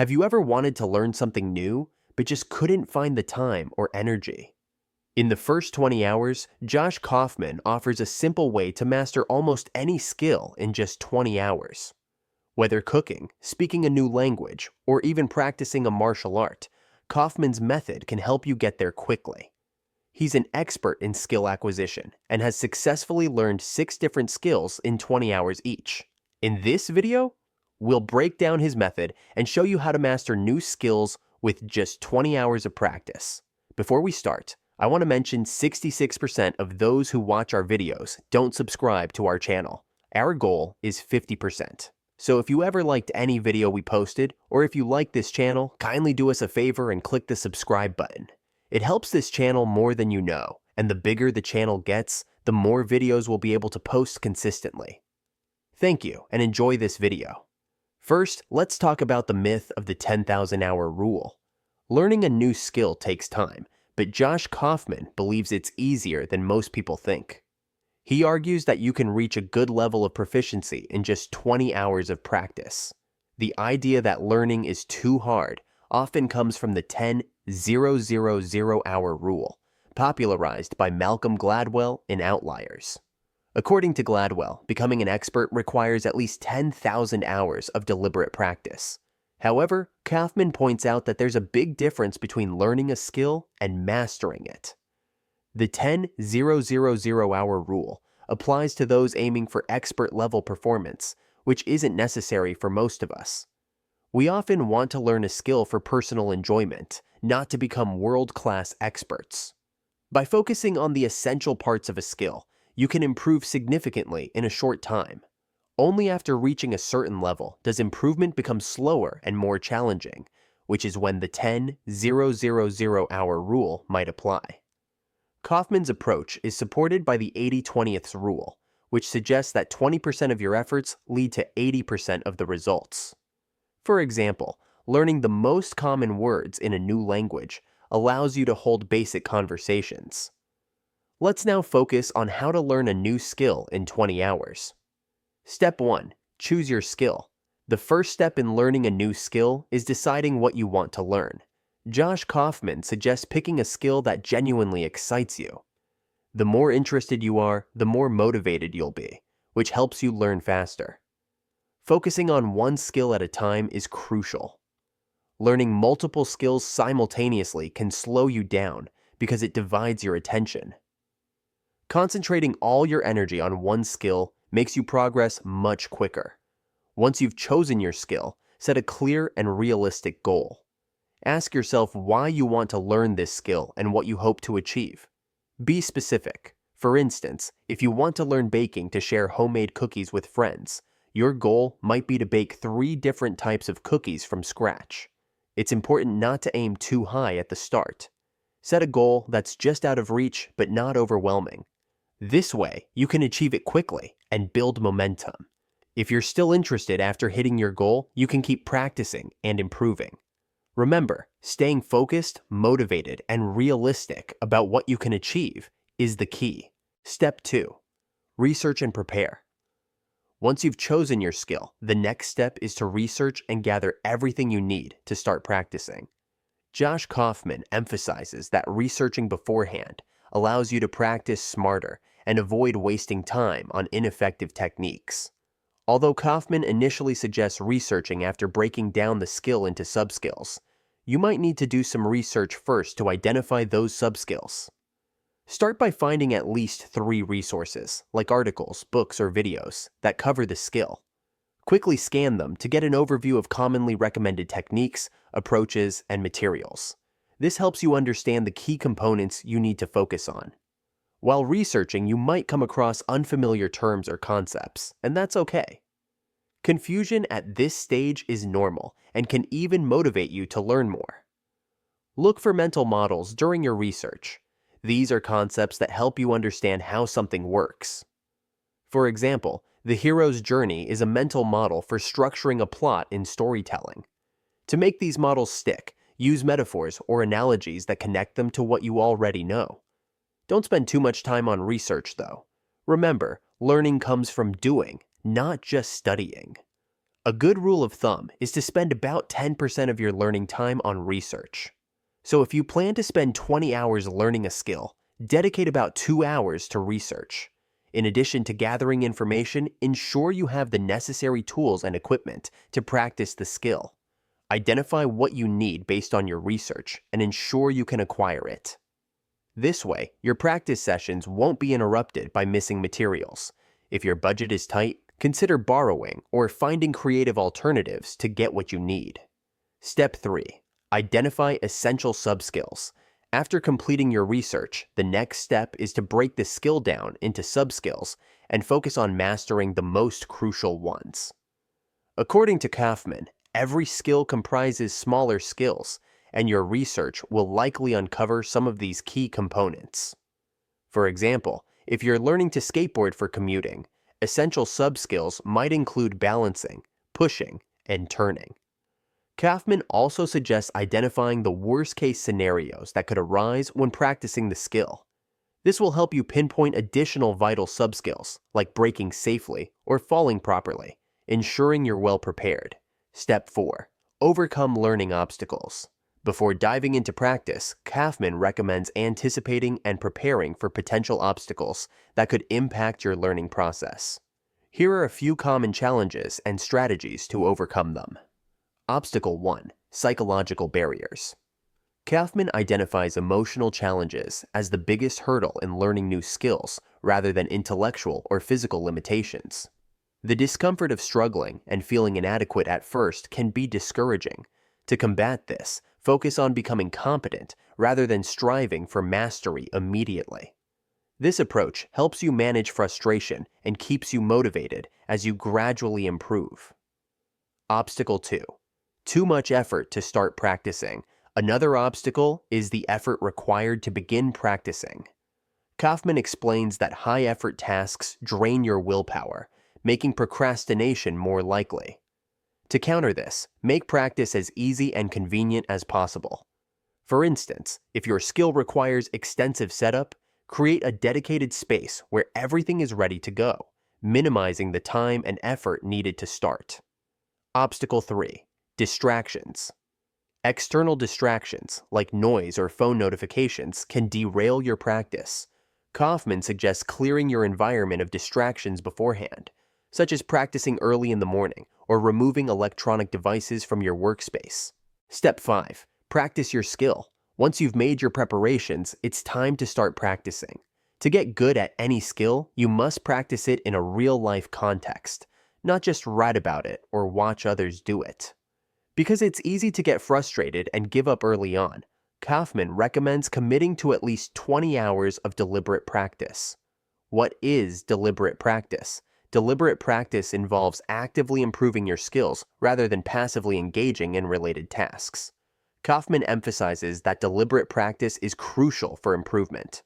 Have you ever wanted to learn something new, but just couldn't find the time or energy? In the first 20 hours, Josh Kaufman offers a simple way to master almost any skill in just 20 hours. Whether cooking, speaking a new language, or even practicing a martial art, Kaufman's method can help you get there quickly. He's an expert in skill acquisition and has successfully learned 6 different skills in 20 hours each. In this video, we'll break down his method and show you how to master new skills with just 20 hours of practice. Before we start, I want to mention 66% of those who watch our videos don't subscribe to our channel. Our goal is 50%. So if you ever liked any video we posted, or if you like this channel, kindly do us a favor and click the subscribe button. It helps this channel more than you know, and the bigger the channel gets, the more videos we'll be able to post consistently. Thank you, and enjoy this video. First, let's talk about the myth of the 10,000-hour rule. Learning a new skill takes time, but Josh Kaufman believes it's easier than most people think. He argues that you can reach a good level of proficiency in just 20 hours of practice. The idea that learning is too hard often comes from the 10,000-hour rule, popularized by Malcolm Gladwell in Outliers. According to Gladwell, becoming an expert requires at least 10,000 hours of deliberate practice. However, Kaufman points out that there's a big difference between learning a skill and mastering it. The 10,000-hour rule applies to those aiming for expert-level performance, which isn't necessary for most of us. We often want to learn a skill for personal enjoyment, not to become world-class experts. By focusing on the essential parts of a skill, you can improve significantly in a short time. Only after reaching a certain level does improvement become slower and more challenging, which is when the 10,000-hour rule might apply. Kaufman's approach is supported by the 80-20th rule, which suggests that 20% of your efforts lead to 80% of the results. For example, learning the most common words in a new language allows you to hold basic conversations. Let's now focus on how to learn a new skill in 20 hours. Step 1. Choose your skill. The first step in learning a new skill is deciding what you want to learn. Josh Kaufman suggests picking a skill that genuinely excites you. The more interested you are, the more motivated you'll be, which helps you learn faster. Focusing on one skill at a time is crucial. Learning multiple skills simultaneously can slow you down because it divides your attention. Concentrating all your energy on one skill makes you progress much quicker. Once you've chosen your skill, set a clear and realistic goal. Ask yourself why you want to learn this skill and what you hope to achieve. Be specific. For instance, if you want to learn baking to share homemade cookies with friends, your goal might be to bake 3 different types of cookies from scratch. It's important not to aim too high at the start. Set a goal that's just out of reach but not overwhelming. This way, you can achieve it quickly and build momentum. If you're still interested after hitting your goal, you can keep practicing and improving. Remember, staying focused, motivated, and realistic about what you can achieve is the key. Step 2. Research and prepare. Once you've chosen your skill, the next step is to research and gather everything you need to start practicing. Josh Kaufman emphasizes that researching beforehand allows you to practice smarter and avoid wasting time on ineffective techniques. Although Kaufman initially suggests researching after breaking down the skill into subskills, you might need to do some research first to identify those subskills. Start by finding at least 3 resources, like articles, books, or videos, that cover the skill. Quickly scan them to get an overview of commonly recommended techniques, approaches, and materials. This helps you understand the key components you need to focus on. While researching, you might come across unfamiliar terms or concepts, and that's okay. Confusion at this stage is normal and can even motivate you to learn more. Look for mental models during your research. These are concepts that help you understand how something works. For example, the hero's journey is a mental model for structuring a plot in storytelling. To make these models stick, use metaphors or analogies that connect them to what you already know. Don't spend too much time on research, though. Remember, learning comes from doing, not just studying. A good rule of thumb is to spend about 10% of your learning time on research. So if you plan to spend 20 hours learning a skill, dedicate about 2 hours to research. In addition to gathering information, ensure you have the necessary tools and equipment to practice the skill. Identify what you need based on your research and ensure you can acquire it. This way, your practice sessions won't be interrupted by missing materials. If your budget is tight, consider borrowing or finding creative alternatives to get what you need. Step 3. Identify essential subskills. After completing your research, the next step is to break the skill down into subskills and focus on mastering the most crucial ones. According to Kaufman, every skill comprises smaller skills, and your research will likely uncover some of these key components. For example, if you're learning to skateboard for commuting, essential subskills might include balancing, pushing, and turning. Kaufman also suggests identifying the worst-case scenarios that could arise when practicing the skill. This will help you pinpoint additional vital subskills, like braking safely or falling properly, ensuring you're well prepared. Step 4. Overcome learning obstacles. Before diving into practice, Kaufman recommends anticipating and preparing for potential obstacles that could impact your learning process. Here are a few common challenges and strategies to overcome them. Obstacle 1. Psychological barriers. Kaufman identifies emotional challenges as the biggest hurdle in learning new skills rather than intellectual or physical limitations. The discomfort of struggling and feeling inadequate at first can be discouraging. To combat this, focus on becoming competent rather than striving for mastery immediately. This approach helps you manage frustration and keeps you motivated as you gradually improve. Obstacle 2. Too much effort to start practicing. Another obstacle is the effort required to begin practicing. Kaufman explains that high-effort tasks drain your willpower, making procrastination more likely. To counter this, make practice as easy and convenient as possible. For instance, if your skill requires extensive setup, create a dedicated space where everything is ready to go, minimizing the time and effort needed to start. Obstacle 3. Distractions. External distractions, like noise or phone notifications, can derail your practice. Kaufman suggests clearing your environment of distractions beforehand, such as practicing early in the morning or removing electronic devices from your workspace. Step 5. Practice your skill. Once you've made your preparations, it's time to start practicing. To get good at any skill, you must practice it in a real-life context, not just write about it or watch others do it. Because it's easy to get frustrated and give up early on, Kaufman recommends committing to at least 20 hours of deliberate practice. What is deliberate practice? Deliberate practice involves actively improving your skills rather than passively engaging in related tasks. Kaufman emphasizes that deliberate practice is crucial for improvement.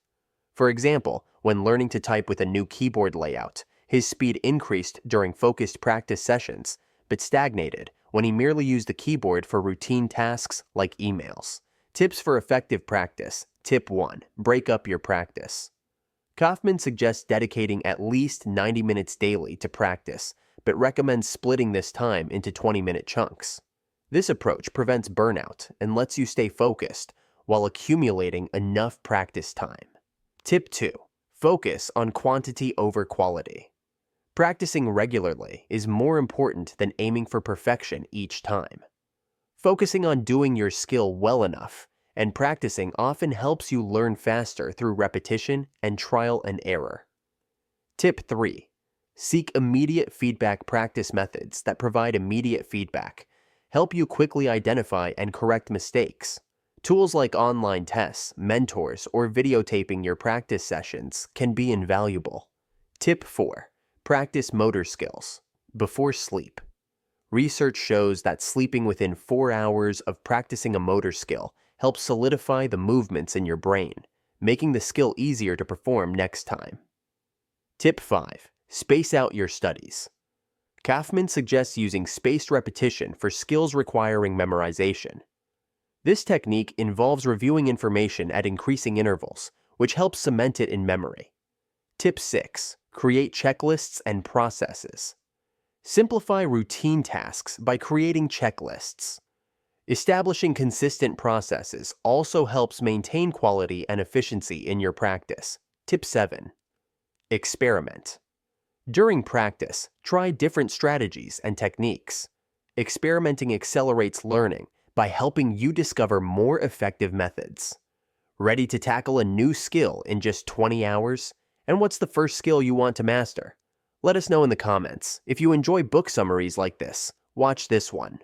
For example, when learning to type with a new keyboard layout, his speed increased during focused practice sessions, but stagnated when he merely used the keyboard for routine tasks like emails. Tips for effective practice. Tip 1. Break up your practice. Kaufman suggests dedicating at least 90 minutes daily to practice, but recommends splitting this time into 20-minute chunks. This approach prevents burnout and lets you stay focused while accumulating enough practice time. Tip 2. Focus on quantity over quality. Practicing regularly is more important than aiming for perfection each time. Focusing on doing your skill well enough and practicing often helps you learn faster through repetition and trial and error. Tip 3. Seek immediate feedback. Practice methods that provide immediate feedback help you quickly identify and correct mistakes. Tools like online tests, mentors, or videotaping your practice sessions can be invaluable. Tip 4. Practice motor skills. Before sleep. Research shows that sleeping within 4 hours of practicing a motor skill helps solidify the movements in your brain, making the skill easier to perform next time. Tip 5. Space out your studies. Kaufman suggests using spaced repetition for skills requiring memorization. This technique involves reviewing information at increasing intervals, which helps cement it in memory. Tip 6. Create checklists and processes. Simplify routine tasks by creating checklists. Establishing consistent processes also helps maintain quality and efficiency in your practice. Tip 7. Experiment. During practice, try different strategies and techniques. Experimenting accelerates learning by helping you discover more effective methods. Ready to tackle a new skill in just 20 hours? And what's the first skill you want to master? Let us know in the comments. If you enjoy book summaries like this, watch this one.